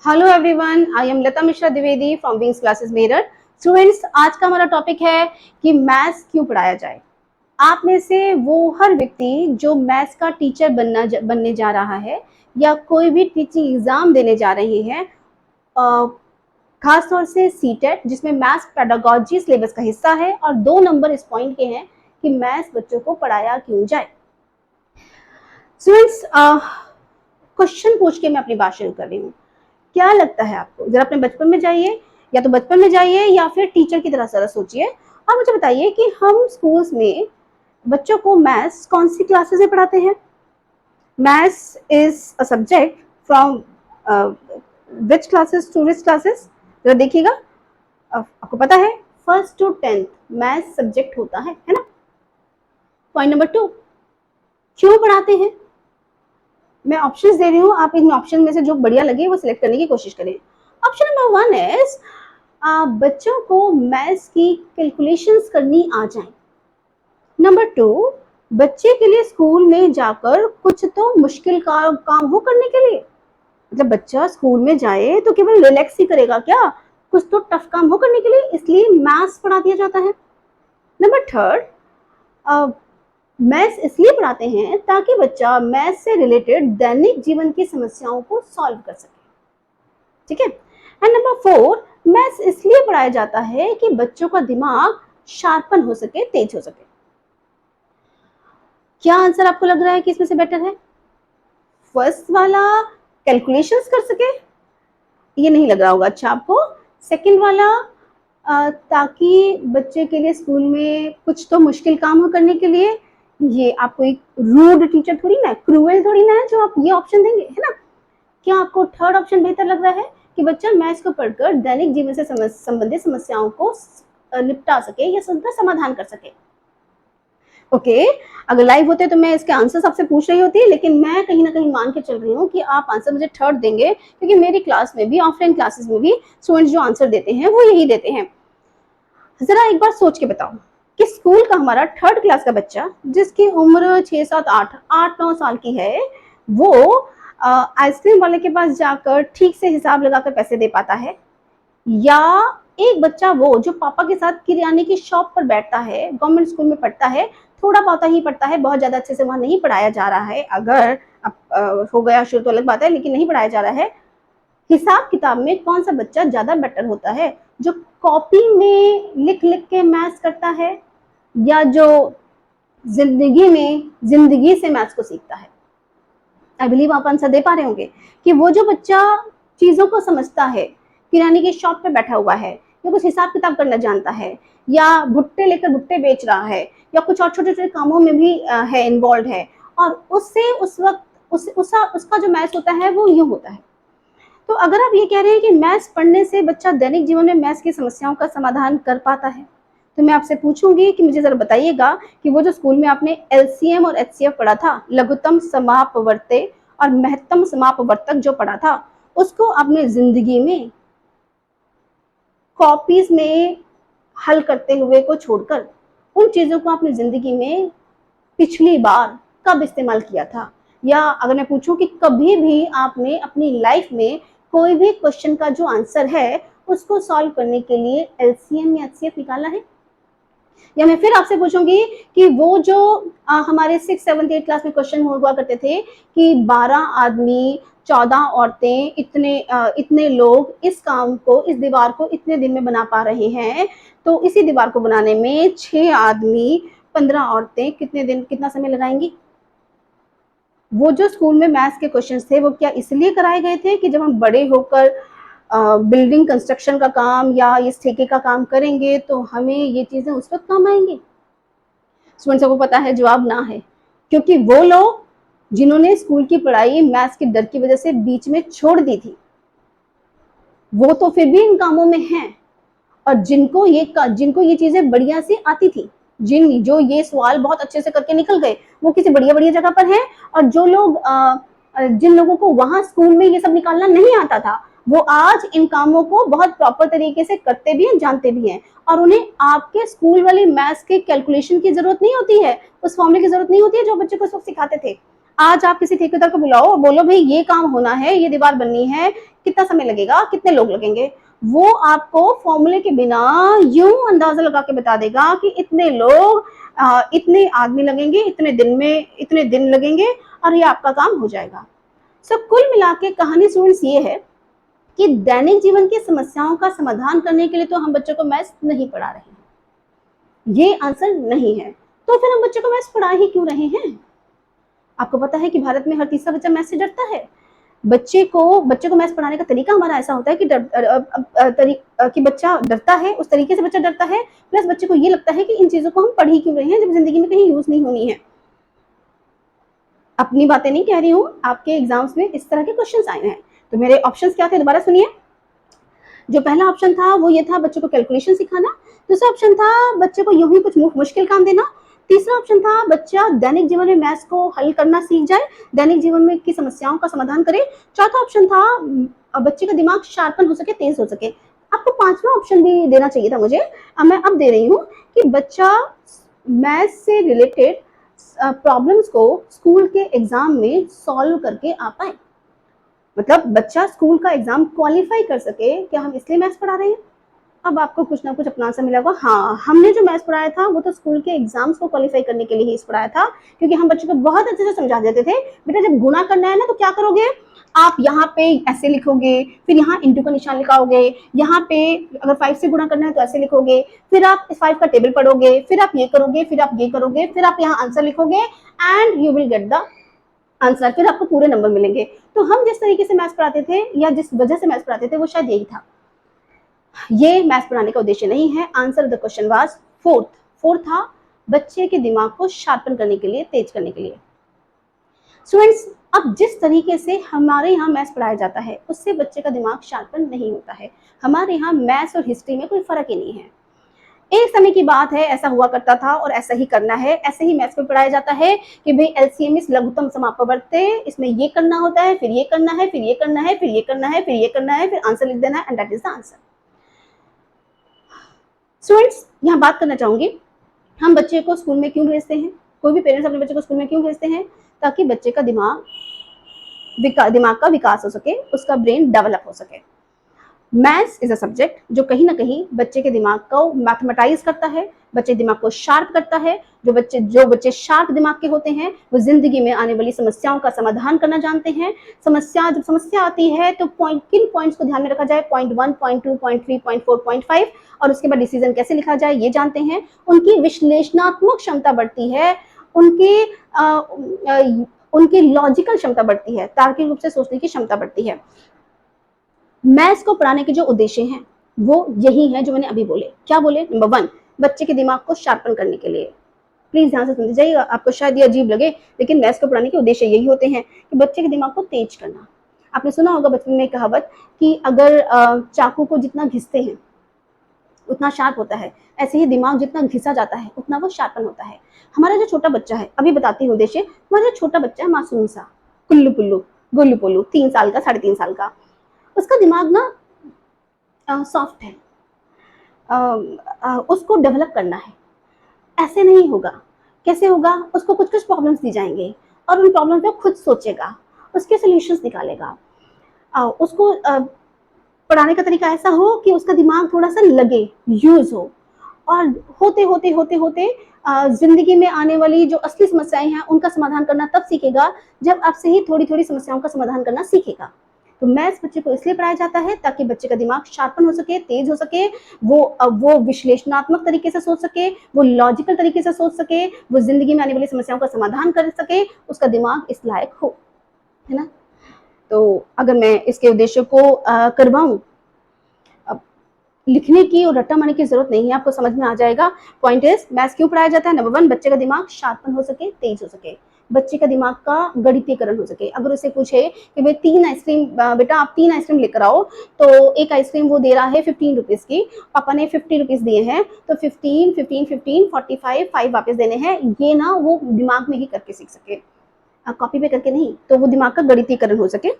Hello everyone, I am Lata Mishra Dwivedi from wings classes Meerut. Students, आज का हमारा टॉपिक है कि मैथ्स क्यों पढ़ाया जाए। आप में से वो हर व्यक्ति जो मैथ्स का टीचर बनने जा रहा है या कोई भी टीचिंग एग्जाम देने जा रहे हैं, खास तौर से सीटेट जिसमें मैथ्स पेडागोजी सिलेबस का हिस्सा है, और 2 नंबर इस पॉइंट के हैं कि मैथ्स बच्चों को पढ़ाया क्यों जाए। स्टूडेंट्स, क्वेश्चन पूछ के मैं अपनी बात शुरू कर रही हूँ। क्या लगता है आपको? जरा अपने बचपन में जाइए, या तो बचपन में जाइए या फिर टीचर की तरह जरा सोचिए और मुझे बताइए कि हम स्कूल्स में बच्चों को मैथ्स कौन सी क्लासेस में पढ़ाते हैं। Maths is a subject from which classes to which classes? जरा देखिएगा, आपको पता है 1st to 10th maths subject होता है ना। पॉइंट नंबर 2, क्यों पढ़ाते हैं? मैं ऑप्शंस दे रही हूँ, आप इन ऑप्शन में से जो बढ़िया लगे वो सिलेक्ट करने की कोशिश करें। ऑप्शन नंबर 1 इज बच्चों को मैथ्स की कैलकुलेशंस करनी आ जाए। नंबर 2, बच्चे के लिए स्कूल में जाकर कुछ तो मुश्किल काम हो करने के लिए। मतलब बच्चा स्कूल में जाए तो केवल रिलैक्स ही करेगा क्या? कुछ तो टफ काम हो करने के लिए, इसलिए मैथ्स पढ़ा दिया जाता है। नंबर 3, मैथ्स इसलिए पढ़ाते हैं ताकि बच्चा मैथ्स से रिलेटेड दैनिक जीवन की समस्याओं को सॉल्व कर सके। ठीक है। एंड नंबर 4, मैथ्स इसलिए पढ़ाया जाता है कि बच्चों का दिमाग शार्पन हो सके, तेज हो सके। क्या आंसर आपको लग रहा है कि इसमें से बेटर है? फर्स्ट वाला, कैलकुलेशंस कर सके, ये नहीं लग रहा होगा अच्छा आपको। सेकंड वाला, ताकि बच्चे के लिए स्कूल में कुछ तो मुश्किल काम हो करने के लिए, ये आपको एक रूड टीचर थोड़ी ना, क्रूएल थोड़ी ना है जो आप ये ऑप्शन देंगे, है ना। क्या आपको थर्ड ऑप्शन बेहतर लग रहा है कि बच्चा मैथ्स को पढ़कर दैनिक जीवन से संबंधित समस्याओं को निपटा सके या उनका समाधान कर सके? ओके, अगर लाइव होते तो मैं इसके आंसर आपसे पूछ रही होती, लेकिन मैं कहीं ना कहीं मान के चल रही हूँ कि आप आंसर मुझे थर्ड देंगे, क्योंकि मेरी क्लास में भी, ऑफलाइन क्लासेस में भी स्टूडेंट्स जो आंसर देते हैं वो यही देते हैं। जरा एक बार सोच के बताओ कि स्कूल का हमारा 3rd क्लास का बच्चा जिसकी उम्र 6, 7, 8, 9 साल की है, वो आइसक्रीम वाले के पास जाकर ठीक से हिसाब लगाकर पैसे दे पाता है, या एक बच्चा वो जो पापा के साथ किराने की शॉप पर बैठता है, गवर्नमेंट स्कूल में पढ़ता है, थोड़ा बहुत ही पढ़ता है, बहुत ज्यादा अच्छे से वहां नहीं पढ़ाया जा रहा है, अगर हो गया शुरू तो अलग बात है, लेकिन नहीं पढ़ाया जा रहा है। हिसाब किताब में कौन सा बच्चा ज्यादा बेटर होता है? जो कॉपी में लिख लिख के मैथ्स करता है, या जो जिंदगी से मैथ्स को सीखता है? आई बिलीव आप आंसर दे पा रहे होंगे कि वो जो बच्चा चीजों को समझता है, किराने की शॉप पे बैठा हुआ है, या कुछ हिसाब किताब करना जानता है, या भुट्टे लेकर भुट्टे बेच रहा है, या कुछ और छोटे छोटे कामों में भी है, इन्वॉल्व है, और उससे उस वक्त उसका जो मैथ्स होता है वो यूं होता है। तो अगर आप ये कह रहे हैं कि मैथ्स पढ़ने से बच्चा दैनिक जीवन में मैथ्स की समस्याओं का समाधान कर पाता है, तो मैं आपसे पूछूंगी कि मुझे जरा बताइएगा कि वो जो स्कूल में आपने एलसीएम और एचसीएफ पढ़ा था, लघुत्तम समापवर्ते और महत्तम समापवर्तक जो पढ़ा था, उसको आपने जिंदगी में कॉपीज में हल करते हुए को छोड़कर उन चीजों को आपने जिंदगी में पिछली बार कब इस्तेमाल किया था? या अगर मैं पूछूं कि कभी भी आपने अपनी लाइफ में कोई भी क्वेश्चन का जो आंसर है उसको सॉल्व करने के लिए एलसीएम या एचसीएफ निकाला है? या मैं फिर आपसे पूछूंगी कि वो जो हमारे 6, 7, 8 क्लास में क्वेश्चन हुआ करते थे कि 12 आदमी, 14 औरतें, इतने लोग इस काम को, इस दीवार को इतने दिन में बना पा रहे हैं, तो इसी दीवार को बनाने में 6 आदमी, 15 औरतें कितना समय लगाएंगी? वो जो स्कूल में मैथ्स के क्वेश्चंस थे वो क्या इसलिए कराए गए थे कि जब हम बड़े होकर बिल्डिंग कंस्ट्रक्शन का काम या इस ठेके का काम करेंगे तो हमें ये चीजें उस वक्त काम आएंगी? स्टूडेंट्स को पता है जवाब ना है, क्योंकि वो लोग जिन्होंने स्कूल की पढ़ाई मैथ्स के डर की वजह से बीच में छोड़ दी थी, वो तो फिर भी इन कामों में हैं, और जिनको ये चीजें बढ़िया सी आती थी, जो ये सवाल बहुत अच्छे से करके निकल गए, वो किसी बढ़िया बढ़िया जगह पर हैं, और जो लोग जिन लोगों को वहां स्कूल में ये सब निकालना नहीं आता था, वो आज इन कामों को बहुत प्रॉपर तरीके से करते भी हैं, जानते भी हैं, और उन्हें आपके स्कूल वाले मैथ्स के कैलकुलेशन की जरूरत नहीं होती है, उस फॉर्मूले की जरूरत नहीं होती है जो बच्चे को उस वक्त सिखाते थे। आज आप किसी ठेकेदार को बुलाओ और बोलो भाई ये काम होना है, ये दीवार बननी है, कितना समय लगेगा, कितने लोग लगेंगे, वो आपको फॉर्मूले के बिना यूं अंदाजा लगा के बता देगा कि इतने लोग, इतने आदमी लगेंगे, इतने दिन में इतने दिन लगेंगे और ये आपका काम हो जाएगा। सो कुल मिला के कहानी स्टूडेंट्स ये है कि दैनिक जीवन की समस्याओं का समाधान करने के लिए तो हम बच्चों को मैथ्स नहीं पढ़ा रहे हैं, ये आंसर नहीं है। तो फिर हम बच्चों को मैथ्स पढ़ा ही क्यों रहे हैं? आपको पता है कि भारत में हर तीसरा बच्चा मैथ्स से डरता है। बच्चे को मैथ्स पढ़ाने का तरीका हमारा ऐसा होता है कि बच्चा डरता है, उस तरीके से बच्चा डरता है, प्लस बच्चे को ये लगता है कि इन चीजों को हम पढ़ ही क्यों रहे हैं जब जिंदगी में कहीं यूज नहीं होनी है। अपनी बातें नहीं कह रही हूँ, आपके एग्जाम्स में इस तरह के क्वेश्चंस आए हैं। तो मेरे ऑप्शंस क्या थे, दोबारा सुनिए। जो पहला ऑप्शन था वो ये था बच्चों को कैलकुलेशन सिखाना, दूसरा ऑप्शन था बच्चे को यूं ही कुछ मुश्किल काम देना, तीसरा ऑप्शन था बच्चा दैनिक जीवन में मैथ्स को हल करना सीख जाए, दैनिक जीवन में की समस्याओं का समाधान करे, चौथा ऑप्शन था बच्चे का दिमाग शार्पन हो सके, तेज हो सके। आपको पांचवा ऑप्शन भी देना चाहिए था मुझे, मैं अब दे रही हूँ कि बच्चा मैथ्स से रिलेटेड प्रॉब्लम्स को स्कूल के एग्जाम में सॉल्व करके आ पाए, मतलब बच्चा स्कूल का एग्जाम क्वालिफाई कर सके। क्या हम इसलिए मैथ्स पढ़ा रहे हैं? अब आपको कुछ ना कुछ अपना आंसर मिला होगा। हाँ, हमने जो मैथ्स पढ़ाया था वो तो स्कूल के एग्जाम्स को क्वालिफाई करने के लिए ही पढ़ाया था, क्योंकि हम बच्चों को बहुत अच्छे से समझा देते थे, बेटा जब गुणा करना है ना तो क्या करोगे, आप यहाँ पे ऐसे लिखोगे, फिर यहाँ इंटू का निशान लिखाओगे, यहाँ पे अगर 5 से गुणा करना है तो ऐसे लिखोगे, फिर आप इस 5 का टेबल पढ़ोगे, फिर आप ये करोगे, फिर आप ये करोगे, फिर आप यहाँ आंसर लिखोगे and you will get the answer, फिर आपको पूरे नंबर मिलेंगे। तो हम जिस तरीके से मैथ्स पढ़ाते थे या जिस वजह से मैथ्स पढ़ाते थे वो शायद यही था। ये मैथ्स पढ़ाने का उद्देश्य नहीं है। Answer of the question was fourth था बच्चे के दिमाग को शार्पन करने के लिए, तेज करने के लिए। स्टूडेंट्स, अब जिस तरीके से हमारे यहाँ मैथ्स पढ़ाया जाता है उससे बच्चे का दिमाग शार्पन नहीं होता है। हमारे यहाँ मैथ्स और हिस्ट्री में कोई फर्क ही नहीं है। एक समय की बात है, ऐसा हुआ करता था और ऐसा ही करना है, ऐसे ही मैथ्स में पढ़ाया जाता है कि भाई एलसीएम इस लघुत्तम समापवर्ते, इसमें ये करना होता है, फिर ये करना है, फिर ये करना है, फिर ये करना है, फिर ये करना है, फिर आंसर लिख देना है and that is the answer. Students, यहाँ बात करना चाहूंगी, हम बच्चे को स्कूल में क्यों भेजते हैं? कोई भी पेरेंट्स अपने बच्चे को स्कूल में क्यों भेजते हैं? ताकि बच्चे का दिमाग का विकास हो सके, उसका ब्रेन डेवलप हो सके। मैथ्स इज अ सब्जेक्ट जो कहीं ना कहीं बच्चे के दिमाग को मैथमेटाइज करता है, बच्चे दिमाग को शार्प करता है। जो बच्चे शार्प दिमाग के होते हैं वो जिंदगी में आने वाली समस्याओं का समाधान करना जानते हैं। जब समस्या आती है तो किन पॉइंट्स को ध्यान में रखा जाए, point 1, point 2, point 3, point 4, point 5, और उसके बाद डिसीजन कैसे लिखा जाए ये जानते हैं। उनकी विश्लेषणात्मक क्षमता बढ़ती है, उनकी लॉजिकल क्षमता बढ़ती है, तार्किक रूप से सोचने की क्षमता बढ़ती है। मैथ्स को पढ़ाने के जो उद्देश्य हैं वो यही है जो मैंने अभी बोले। क्या बोले? नंबर 1, बच्चे के दिमाग को शार्पन करने के लिए। प्लीज ध्यान से सुन लीजिएगा, आपको शायद ये अजीब लगे लेकिन मैथ्स को पढ़ाने के उद्देश्य यही होते हैं कि बच्चे के दिमाग को तेज करना। आपने सुना होगा बचपन में कहावत कि अगर चाकू को जितना घिसते हैं उतना शार्प होता है, ऐसे ही दिमाग जितना घिसा जाता है उतना वो शार्पन होता है। हमारा जो छोटा बच्चा है, अभी बताती हूँ उद्देश्य, हमारा जो छोटा बच्चा है मासूम सा, कुल्लू पुल्लू गोलू पोलू, 3 साल का, 3.5 साल का, उसका दिमाग ना सॉफ्ट है, उसको डेवलप करना है। ऐसे नहीं होगा। कैसे होगा? उसको कुछ कुछ प्रॉब्लम्स दी जाएंगे और उन प्रॉब्लम पे खुद सोचेगा, उसके सोल्यूशंस निकालेगा। उसको पढ़ाने का तरीका ऐसा हो कि उसका दिमाग थोड़ा सा लगे, यूज हो, और होते होते होते होते जिंदगी में आने वाली जो असली समस्याएं हैं उनका समाधान करना तब सीखेगा जब आपसे ही थोड़ी थोड़ी समस्याओं का समाधान करना सीखेगा। तो मैथ्स बच्चे को इसलिए पढ़ाया जाता है ताकि बच्चे का दिमाग शार्पन हो सके, तेज हो सके, वो विश्लेषणात्मक तरीके से सोच सके, वो लॉजिकल तरीके से सोच सके, वो जिंदगी में आने वाली समस्याओं का समाधान कर सके, उसका दिमाग इस लायक हो, है ना। तो अगर मैं इसके उद्देश्य को करवाऊं, लिखने की और रट्टा मारने की जरूरत नहीं है, आपको समझ में आ जाएगा। पॉइंट इज, मैथ्स क्यों पढ़ाया जाता है? नंबर 1, बच्चे का दिमाग शार्पन हो सके, तेज हो सके, बच्चे का दिमाग का गणितीकरण हो सके। अगर उसे पूछे कि भाई 3 आइसक्रीम, बेटा आप 3 आइसक्रीम लेकर आओ, तो एक आइसक्रीम वो दे रहा है 15 रुपीज की, पापा ने 50 रुपीज दिए हैं, तो 15, 15, 15, 45, 5 वापस देने हैं, ये ना वो दिमाग में ही करके सीख सके, कॉपी पे करके नहीं, तो वो दिमाग का गणितीकरण हो सके।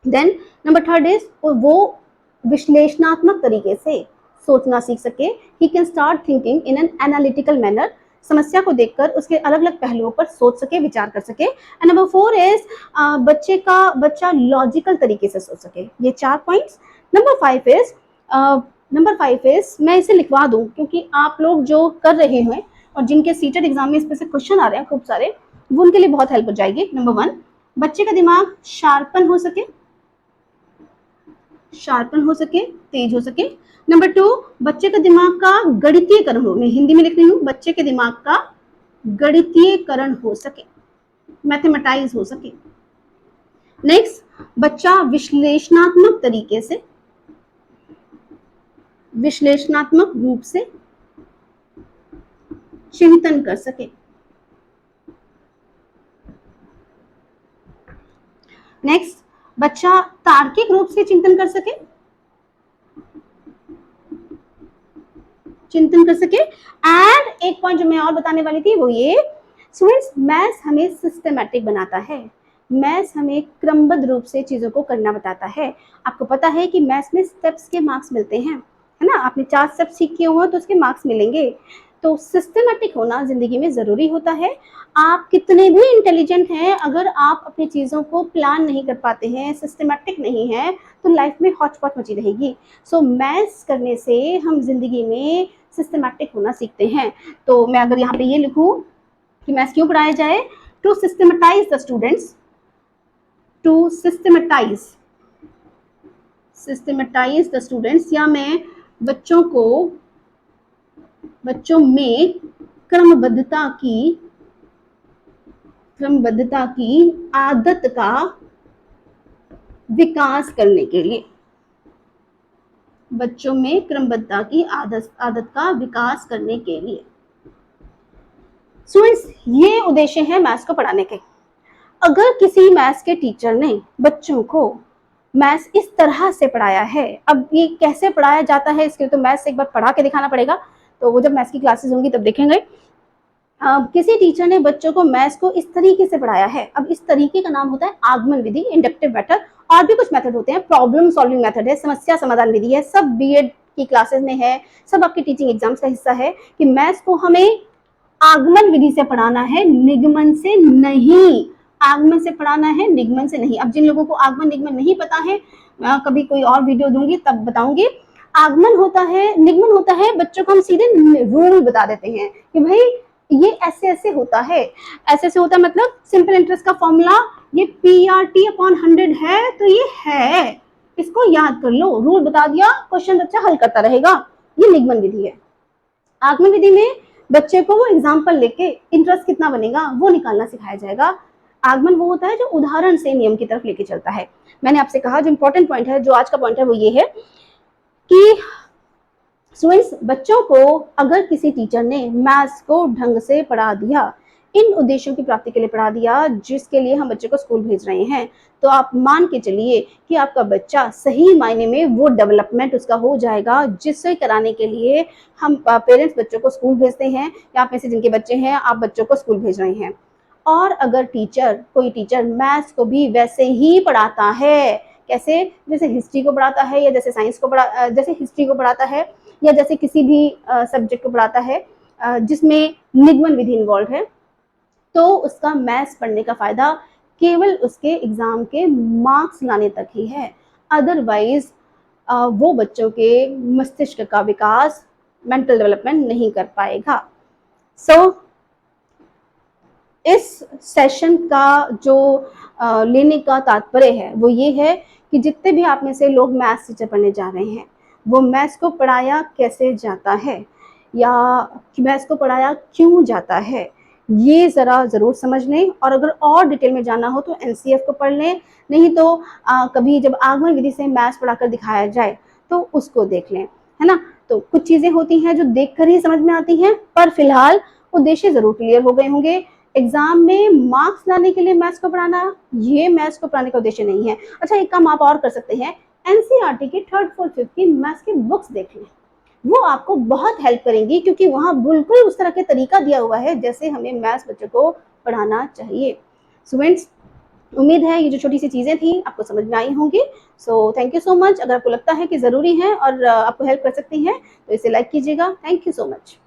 देन नंबर 3 इज, वो विश्लेषणात्मक तरीके से सोचना सीख सके। He can start thinking in an analytical manner, समस्या को देखकर उसके अलग अलग पहलुओं पर सोच सके, विचार कर सके। एंड नंबर 4 इज बच्चा लॉजिकल तरीके से सोच सके। ये 4 पॉइंट्स। नंबर 5 इज मैं इसे लिखवा दूं क्योंकि आप लोग जो कर रहे हैं और जिनके सीटेड एग्जाम में इस पे से क्वेश्चन आ रहे हैं खूब सारे, वो उनके लिए बहुत हेल्प हो जाएगी। नंबर 1, बच्चे का दिमाग शार्पन हो सके, तेज हो सके। नंबर 2, बच्चे का दिमाग का गणितीयकरण हो, मैं हिंदी में लिख रही हूँ, बच्चे के दिमाग का गणितीयकरण हो सके, मैथमेटाइज हो सके। नेक्स्ट, बच्चा विश्लेषणात्मक रूप से चिंतन कर सके। नेक्स्ट, बच्चा तार्किक रूप से चिंतन कर सके, एंड एक पॉइंट जो मैं और बताने वाली थी वो ये, स्टूडेंट्स, मैथ्स हमें सिस्टमैटिक बनाता है, मैथ्स हमें क्रमबद्ध रूप से चीजों को करना बताता है। आपको पता है कि मैथ्स में स्टेप्स के मार्क्स मिलते हैं, है ना, आपने 4 स्टेप सीख किए हो तो उसके मार्क्स मिलेंगे। तो सिस्टमैटिक होना जिंदगी में जरूरी होता है। आप कितने भी इंटेलिजेंट हैं, अगर आप अपनी चीजों को प्लान नहीं कर पाते हैं, सिस्टमैटिक नहीं है, तो लाइफ में हौच पौच मची रहेगी। सो मैथ्स करने से हम जिंदगी में सिस्टमैटिक होना सीखते हैं। तो मैं अगर यहाँ पे ये लिखूं कि मैथ्स क्यों पढ़ाया जाए, टू सिस्टमैटाइज द स्टूडेंट्स, या मैं बच्चों में क्रमबद्धता की आदत का विकास करने के लिए, बच्चों में क्रमबद्धता की आदत का विकास करने के लिए। स्टूडेंट्स, ये उद्देश्य है मैथ्स को पढ़ाने के। अगर किसी मैथ्स के टीचर ने बच्चों को मैथ्स इस तरह से पढ़ाया है, अब ये कैसे पढ़ाया जाता है इसके लिए तो मैथ्स एक बार पढ़ा के दिखाना पड़ेगा, तो वो जब मैथ्स की क्लासेस होंगी तब देखेंगे। किसी टीचर ने बच्चों को मैथ्स को इस तरीके से पढ़ाया है, अब इस तरीके का नाम होता है आगमन विधि, इंडक्टिव मेथड, और भी कुछ मेथड होते हैं, प्रॉब्लम सॉल्विंग मेथड है, समस्या समाधान विधि है, सब बीएड की क्लासेस में है, सब आपके टीचिंग एग्जाम्स का हिस्सा है कि मैथ्स को हमें आगमन विधि से पढ़ाना है, निगमन से नहीं। आगमन से पढ़ाना है, निगमन से नहीं। अब जिन लोगों को आगमन निगमन नहीं पता है, कभी कोई और वीडियो दूंगी तब बताऊंगी। आगमन होता है, निगमन होता है, बच्चों को हम सीधे रूल बता देते हैं कि भाई ये ऐसे ऐसे होता है, ऐसे ऐसे होता है, मतलब सिंपल इंटरेस्ट का फॉर्मूला ये PRT/100 है, तो ये है, इसको याद कर लो, रूल बता दिया, क्वेश्चन बच्चा हल करता रहेगा। ये निगमन विधि है। आगमन विधि में बच्चे को वो एग्जाम्पल लेके इंटरेस्ट कितना बनेगा वो निकालना सिखाया जाएगा। आगमन वो होता है जो उदाहरण से नियम की तरफ लेके चलता है। मैंने आपसे कहा जो इंपॉर्टेंट पॉइंट है, जो आज का पॉइंट है, वो ये है कि स्टूडेंट्स, बच्चों को अगर किसी टीचर ने मैथ्स को ढंग से पढ़ा दिया, इन उद्देश्यों की प्राप्ति के लिए पढ़ा दिया जिसके लिए हम बच्चे को स्कूल भेज रहे हैं, तो आप मान के चलिए कि आपका बच्चा सही मायने में वो डेवलपमेंट उसका हो जाएगा जिससे कराने के लिए हम पेरेंट्स बच्चों को स्कूल भेजते हैं, या आप में से जिनके बच्चे हैं आप बच्चों को स्कूल भेज रहे हैं। और अगर कोई टीचर मैथ्स को भी वैसे ही पढ़ाता है, कैसे, जैसे हिस्ट्री को पढ़ाता है, या जैसे जैसे हिस्ट्री को पढ़ाता है, या जैसे किसी भी सब्जेक्ट को पढ़ाता है जिसमें निगमन विधि इन्वॉल्व है, तो उसका मैथ्स पढ़ने का फायदा केवल उसके एग्जाम के मार्क्स लाने तक ही है। अदरवाइज वो बच्चों के मस्तिष्क का विकास, मेंटल डेवलपमेंट नहीं कर पाएगा। सो इस सेशन का जो लेने का तात्पर्य है वो ये है कि जितने भी आप में से लोग मैथ्स टीचर पढ़ने जा रहे हैं, वो मैथ्स को पढ़ाया कैसे जाता है या मैथ्स को पढ़ाया क्यों जाता है, ये ज़रा ज़रूर समझ लें। और अगर और डिटेल में जानना हो तो NCF को पढ़ लें, नहीं तो कभी जब आगमन विधि से मैथ्स पढ़ाकर दिखाया जाए तो उसको देख लें, है ना। तो कुछ चीज़ें होती हैं जो देखकर ही समझ में आती हैं, पर फिलहाल उद्देश्य ज़रूर क्लियर हो गए होंगे। एग्जाम में मार्क्स लाने के लिए मैथ्स को पढ़ाना, ये मैथ्स को पढ़ाने का उद्देश्य नहीं है। अच्छा, एक काम आप और कर सकते हैं, NCERT की 3rd, 4th, 5th की मैथ्स की बुक्स देख लें, वो आपको बहुत हेल्प करेंगी, क्योंकि वहाँ बिल्कुल उस तरह के तरीका दिया हुआ है जैसे हमें मैथ्स बच्चों को पढ़ाना चाहिए। स्टूडेंट्स, उम्मीद है ये जो छोटी सी चीज़ें थी आपको समझ में आई होंगी। So thank you so much. अगर आपको लगता है कि ज़रूरी है और आपको हेल्प कर सकती हैं तो इसे लाइक कीजिएगा। Thank you so much.